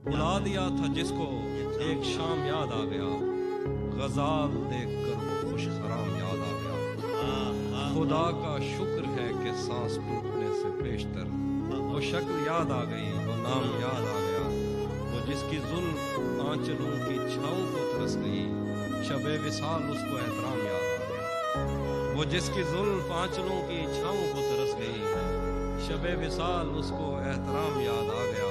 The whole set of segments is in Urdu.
بلا دیا تھا جس کو ایک شام یاد آ گیا، غزال دیکھ کر وہ خوش خرام یاد آ گیا۔ خدا کا شکر ہے کہ سانس ٹوٹنے سے پیشتر وہ شکل یاد آ گئی، وہ نام یاد آ گیا، وہ جس کی زلف آنچلوں کی چھاؤں کو ترس گئی، شب وصال اس کو احترام یاد آ گیا۔ وہ جس کی زلف آنچلوں کی چھاؤں کو ترس گئی، شب وصال اس کو احترام یاد آ گیا۔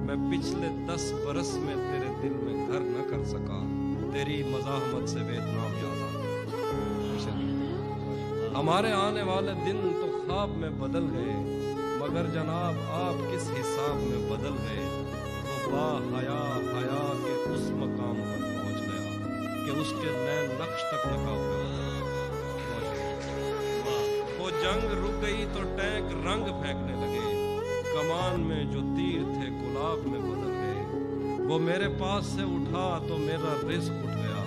میں پچھلے 10 برس میں تیرے دل میں گھر نہ کر سکا، تیری مزاحمت سے ویتنام یاد آ گیا۔ ہمارے آنے والے دن تو خواب میں بدل گئے، مگر جناب آپ کس حساب میں بدل گئے؟ وہ با حیا حیا کے اس مقام پر پہنچ گیا کہ اس کے نئے نقش تک نقاب میں وہ جنگ رک گئی تو ٹینک رنگ پھینکنے لگے، کمان میں جو تیر تھے گلاب میں بدل گئے۔ وہ میرے پاس سے اٹھا تو میرا رزق اٹھ گیا،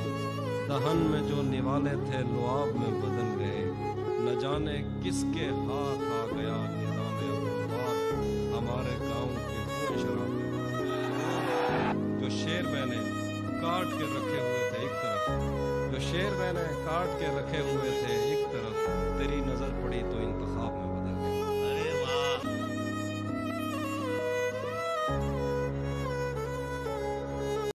دہن میں جو نوالے تھے لعاب میں بدل گئے۔ نہ جانے کس کے ہاتھ آ گیا نظام حکومت، ہمارے گاؤں کے کنویں شراب میں بدل گئے۔ جو شیر میں نے کاٹ کے رکھے ہوئے تھے ایک طرف، جو شیر میں نے کاٹ کے رکھے ہوئے تھے ایک طرف، تیری نظر